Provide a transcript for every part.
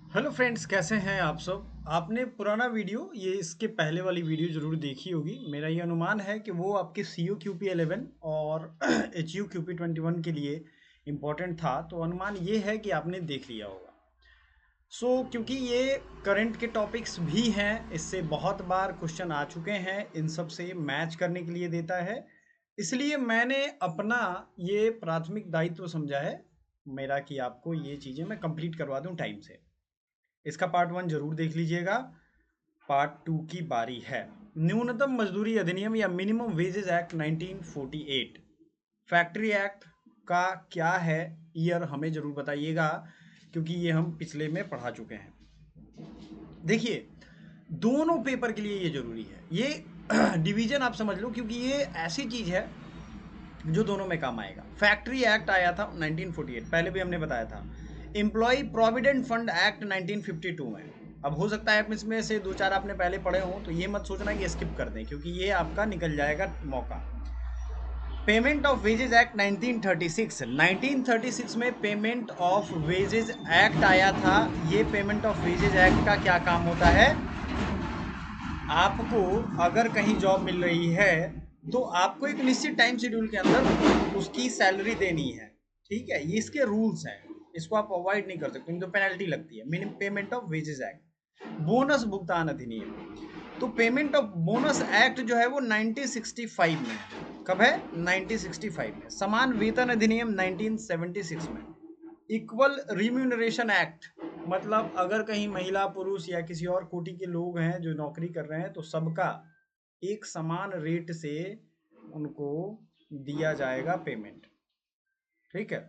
Hello friends, कैसे हैं आप सब। आपने पुराना वीडियो ये इसके पहले वाली वीडियो जरूर देखी होगी। मेरा ये अनुमान है कि वो आपके सी यू क्यू पी 11 और एच यू क्यू पी 21 के लिए इम्पोर्टेंट था, तो अनुमान ये है कि आपने देख लिया होगा। क्योंकि ये करंट के टॉपिक्स भी हैं, इससे बहुत बार क्वेश्चन आ चुके हैं, इन सब से मैच करने के लिए देता है। इसलिए मैंने अपना ये प्राथमिक दायित्व समझा है मेरा कि आपको ये चीज़ें मैं कंप्लीट करवा दूं टाइम से। इसका पार्ट वन जरूर देख लीजिएगा। पार्ट टू की बारी है। न्यूनतम मजदूरी अधिनियम या minimum wages act 1948, factory act का क्या है ईयर हमें जरूर बताइएगा, क्योंकि ये हम पिछले में पढ़ा चुके हैं। देखिए, दोनों पेपर के लिए ये जरूरी है। ये डिवीजन आप समझ लो, क्योंकि ये ऐसी चीज है जो दोनों में काम आएगा। फैक्ट्री एक्ट आया था 1948, पहले भी हमने बताया था। एम्प्लॉय प्रोविडेंट फंड एक्ट 1952 में। अब हो सकता है इसमें से दो चार आपने पहले पढ़े हो, तो ये मत सोचना कि स्किप कर दें, क्योंकि ये आपका निकल जाएगा मौका। पेमेंट ऑफ वेजेज एक्ट 1936, 1936 में पेमेंट ऑफ वेजेज एक्ट आया था। ये पेमेंट ऑफ वेजेज एक्ट का क्या काम होता है? आपको अगर कहीं जॉब मिल रही है तो आपको एक निश्चित टाइम शेड्यूल के अंदर उसकी सैलरी देनी है। ठीक है, ये इसके रूल्स हैं, इसको आप अवॉइड नहीं कर सकते, नहीं तो पेनल्टी लगती है। Minimum payment of wages act. Bonus भुगतान अधिनियम, तो पेमेंट ऑफ बोनस एक्ट जो है वो 1965 में है। कब है? 1965 में। समान वेतन अधिनियम 1976 में। इक्वल रिम्यूनरेशन एक्ट, मतलब अगर कहीं महिला पुरुष या किसी और कोटि के लोग हैं जो नौकरी कर रहे हैं, तो सबका एक समान रेट से उनको दिया जाएगा पेमेंट। ठीक है।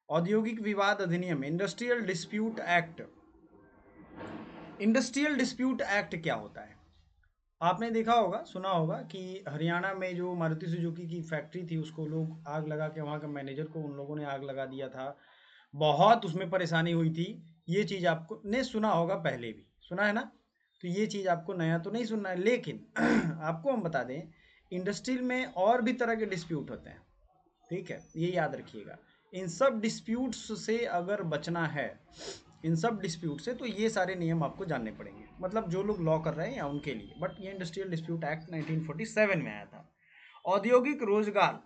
औद्योगिक विवाद अधिनियम, industrial dispute act. Industrial dispute act क्या होता है? आपने देखा होगा, सुना होगा कि हरियाणा में जो मारुति सुजुकी की फैक्ट्री थी, उसको लोग आग लगा के, वहाँ के मैनेजर को उन लोगों ने आग लगा दिया था। बहुत उसमें परेशानी हुई थी। ये चीज़ आपको ने सुना होगा, पहले भी सुना है ना। तो ये चीज़ आपको नया तो नहीं सुनना है, लेकिन आपको हम बता दें, इंडस्ट्री में और भी तरह के डिस्प्यूट होते हैं। ठीक है, ये याद रखिएगा। इन सब डिस्प्यूट्स से अगर बचना है, इन सब डिस्प्यूट से, तो ये सारे नियम आपको जानने पड़ेंगे, मतलब जो लोग लॉ कर रहे हैं या उनके लिए। बट ये इंडस्ट्रियल डिस्प्यूट एक्ट 1947 में आया था। औद्योगिक रोजगार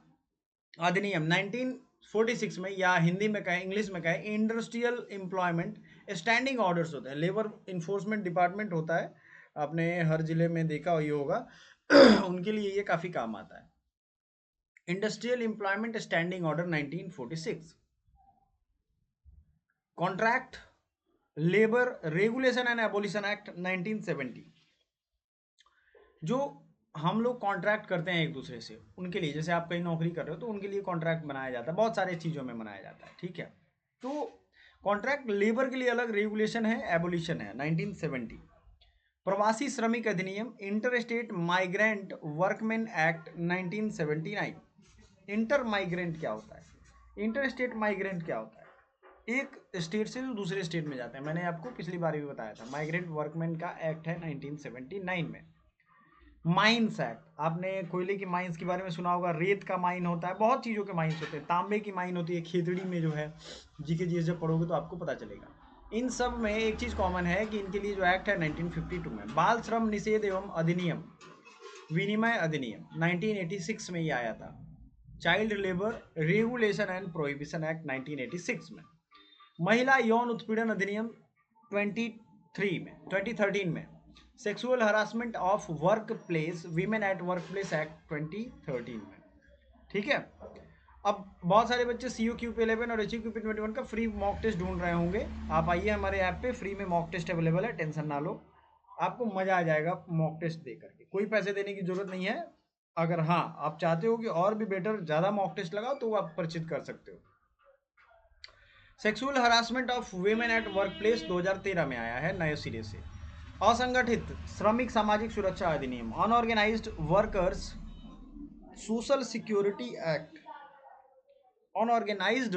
अधिनियम 1946 में, या हिंदी में कहें, इंग्लिश में कहें, इंडस्ट्रियल एम्प्लॉयमेंट स्टैंडिंग ऑर्डर्स होते हैं। लेबर इन्फोर्समेंट डिपार्टमेंट होता है, आपने हर जिले में देखा ही होगा। उनके लिए ये काफ़ी काम आता है। Industrial employment standing order 1946। Contract labour regulation and abolition act 1970। जो हम लोग कॉन्ट्रैक्ट करते हैं एक दूसरे से, उनके लिए, जैसे आप कहीं नौकरी कर रहे हो तो उनके लिए कॉन्ट्रैक्ट बनाया जाता है, बहुत सारे चीज़ों में बनाया जाता है। ठीक है, तो कॉन्ट्रैक्ट लेबर के लिए अलग रेगुलेशन है, एबोलिशन है 1970। प्रवासी श्रमिक अधिनियम, inter state migrant workman act 1979। Inter migrant क्या होता है? इंटर स्टेट माइग्रेंट क्या होता है? एक स्टेट से जो दूसरे स्टेट में जाते हैं। मैंने आपको पिछली बार भी बताया था, माइग्रेंट वर्कमैन का एक्ट है 1979 में। माइंस एक्ट, आपने कोयले की माइंस के बारे में सुना होगा। रेत का माइन होता है, बहुत चीज़ों के माइंस होते हैं। तांबे की माइन होती है खेतड़ी में, जो है जीके जीएस जब पढ़ोगे तो आपको पता चलेगा। इन सब में एक चीज़ कॉमन है कि इनके लिए जो एक्ट है 1952 में। बाल श्रम निषेध एवं अधिनियम, विनिमय अधिनियम 1986 में ये आया था। Child labour regulation and prohibition act 1986 में। महिला यौन उत्पीड़न अधिनियम 2013 में। Sexual harassment of work place, women at work place act 2013 में। ठीक है। अब बहुत सारे बच्चे सी यू क्यू पी 11 और एच यू क्यू पी 21 का फ्री मॉक टेस्ट ढूंढ रहे होंगे। आप आइए हमारे ऐप पे, फ्री में मॉक टेस्ट अवेलेबल है, टेंशन ना लो। आपको मजा आ जाएगा मॉक टेस्ट दे करके, कोई पैसे देने की जरूरत नहीं है। अगर हाँ आप चाहते हो कि और भी बेटर ज़्यादा मॉक टेस्ट लगाओ, तो आप परिचित कर सकते हो। Sexual harassment of women at work place 2013 में आया है नए सिरे से। असंगठित श्रमिक सामाजिक सुरक्षा अधिनियम, unorganised workers social security act. Unorganised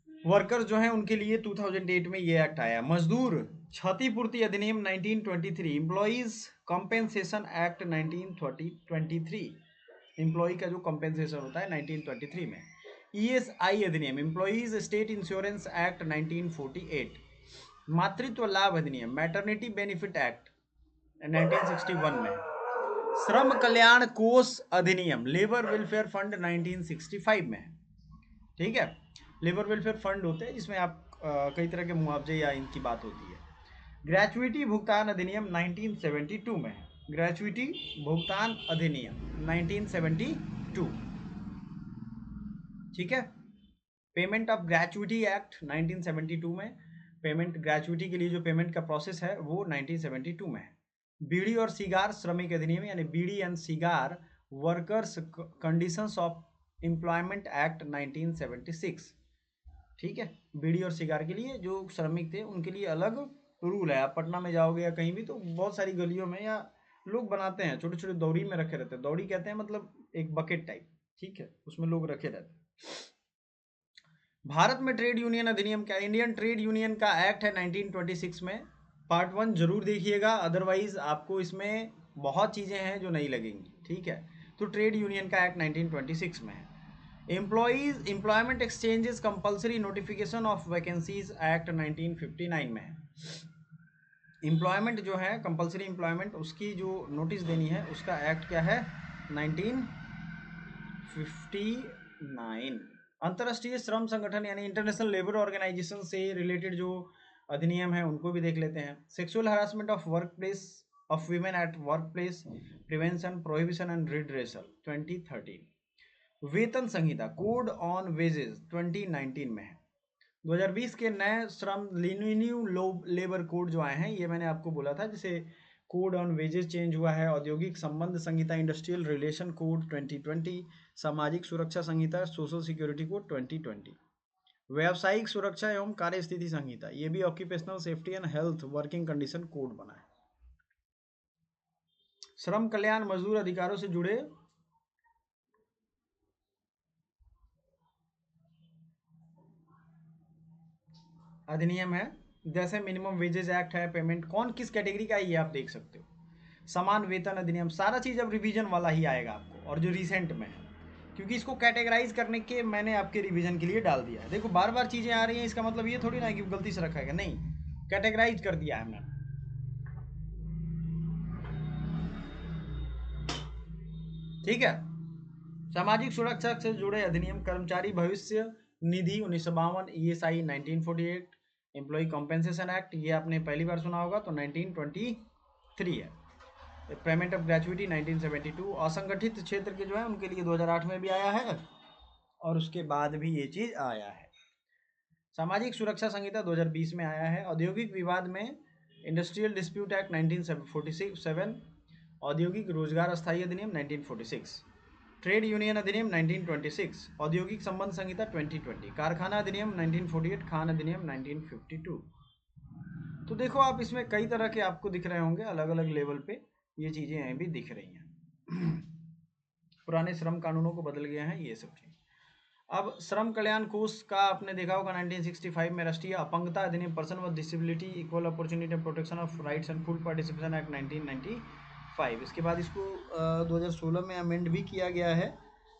workers जो हैं उनके लिए 2008 में ये एक्ट आया। मजदूर क्षतिपूर्ति अधिनियम 1923, एम्प्लॉइज कॉम्पेंसेशन एक्ट 1923। एम्प्लॉय का जो कॉम्पेंसेशन होता है 1923 में। ईएसआई अधिनियम, एम्प्लॉइज स्टेट इंश्योरेंस एक्ट 1948। मातृत्व लाभ अधिनियम मैटरनिटी बेनिफिट एक्ट 1961 में। श्रम कल्याण कोष अधिनियम लेबर वेलफेयर फंड 1965 में है। ठीक है, लेबर वेलफेयर फंड होते हैं जिसमें आप कई तरह के मुआवजे या इनकी बात होती है। ग्रेचुइटी भुगतान अधिनियम 1972 में है। ग्रेचुइटी भुगतान अधिनियम 1972। ठीक है, पेमेंट ऑफ ग्रेचुइटी एक्ट 1972 में, पेमेंट ग्रेचुइटी के लिए जो पेमेंट का प्रोसेस है वो 1972 में है। बीड़ी और सिगार श्रमिक अधिनियम यानी bidi and cigar workers conditions of employment act 1976। ठीक है, बीड़ी और सिगार के लिए जो श्रमिक थे उनके लिए अलग रूल है। आप पटना में जाओगे या कहीं भी तो बहुत सारी गलियों में या लोग बनाते हैं, छोटे छोटे दौरी में रखे रहते हैं। दौरी कहते हैं मतलब एक बकेट टाइप, ठीक है, उसमें लोग रखे रहते हैं। भारत में ट्रेड यूनियन अधिनियम क्या, इंडियन ट्रेड यूनियन का एक्ट है 1926 में। पार्ट 1 जरूर देखिएगा, अदरवाइज आपको इसमें बहुत चीज़ें हैं जो नहीं लगेंगी। ठीक है, तो ट्रेड यूनियन का एक्ट 1926 में है। Employees employment exchanges compulsory notification of vacancies act 1959 में है। एम्प्लॉयमेंट जो है कंपल्सरी एम्प्लॉयमेंट उसकी जो नोटिस देनी है उसका एक्ट क्या है 1959। अंतर्राष्ट्रीय श्रम संगठन यानी इंटरनेशनल लेबर ऑर्गेनाइजेशन से रिलेटेड जो अधिनियम है उनको भी देख लेते हैं। Sexual harassment of work place of women at work place prevention prohibition and redressal 2013। वेतन संहिता कोड ऑन वेजेस 2019 में है। 2020 के नए श्रम न्यू लेबर कोड जो आए हैं, ये मैंने आपको बोला था, जैसे कोड ऑन वेजेस चेंज हुआ है, औद्योगिक संबंध संहिता इंडस्ट्रियल रिलेशन कोड 2020, सामाजिक सुरक्षा संहिता सोशल सिक्योरिटी कोड 2020, व्यावसायिक सुरक्षा एवं कार्य स्थिति संहिता, ये भी occupational safety and health working condition code बना है। श्रम कल्याण मजदूर अधिकारों से जुड़े अधिनियम है, जैसे मिनिमम वेजेस एक्ट है, पेमेंट कौन किस कैटेगरी का है ये आप देख सकते हो। समान वेतन अधिनियम, सारा चीज़ अब रिवीजन वाला ही आएगा आपको, और जो रिसेंट में है, क्योंकि इसको कैटेगराइज करने के मैंने आपके रिवीजन के लिए डाल दिया है। देखो बार बार चीज़ें आ रही हैं, इसका मतलब ये थोड़ी ना है कि गलती से रखा है, नहीं, कैटेगराइज कर दिया है हमने। ठीक है, सामाजिक सुरक्षा से जुड़े अधिनियम, कर्मचारी भविष्य निधि 1952, ESI 1948, एम्प्लॉय कॉम्पेंसेशन एक्ट, ये आपने पहली बार सुना होगा तो 1923 है। पेमेंट ऑफ ग्रेचुइटी 1972, असंगठित क्षेत्र के जो है उनके लिए 2008 में भी आया है और उसके बाद भी ये चीज़ आया है। सामाजिक सुरक्षा संहिता 2020 में आया है। औद्योगिक विवाद में इंडस्ट्रियल डिस्प्यूट एक्ट 1947, औद्योगिक रोजगार अस्थायी अधिनियम 1946, ट्रेड यूनियन अधिनियम 1926, औद्योगिक संबंध संहिता 2020, कारखाना अधिनियम 1948, खान अधिनियम 1952। तो देखो आप इसमें कई तरह के आपको दिख रहे होंगे, अलग अलग लेवल पे ये चीज़ें भी दिख रही हैं। पुराने श्रम कानूनों को बदल गए हैं ये सब चीज़। अब श्रम कल्याण कोष का आपने देखा होगा 1965 में राष्ट्रीय अपंगता अधिनियम, person with disability equal opportunity and protection of rights and full participation act 1995। इसके बाद इसको 2016 में अमेंड भी किया गया है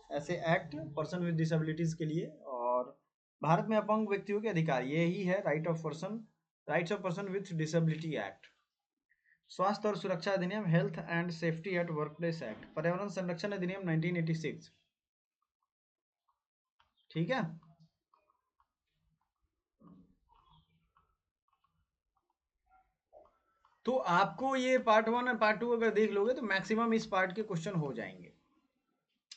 ऐसे एक्ट पर्सन विद डिसेबिलिटीज़ के लिए। और भारत में अपंग व्यक्तियों के अधिकार यही है, rights of person with disability act. स्वास्थ्य और सुरक्षा अधिनियम, health and safety eight workplace act, पर्यावरण संरक्षण अधिनियम 1986। ठीक है, तो आपको ये पार्ट 1 और पार्ट 2 अगर देख लोगे तो मैक्सिमम इस पार्ट के क्वेश्चन हो जाएंगे।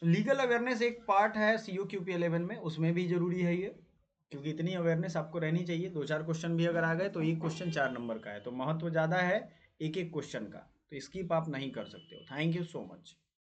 लीगल अवेयरनेस एक पार्ट है COQP11 में, उसमें भी जरूरी है ये, क्योंकि इतनी अवेयरनेस आपको रहनी चाहिए। 2-4 क्वेश्चन भी अगर आ गए तो एक क्वेश्चन 4 नंबर का है, तो महत्व ज़्यादा है एक एक क्वेश्चन का, तो स्किप आप नहीं कर सकते हो। Thank you so much.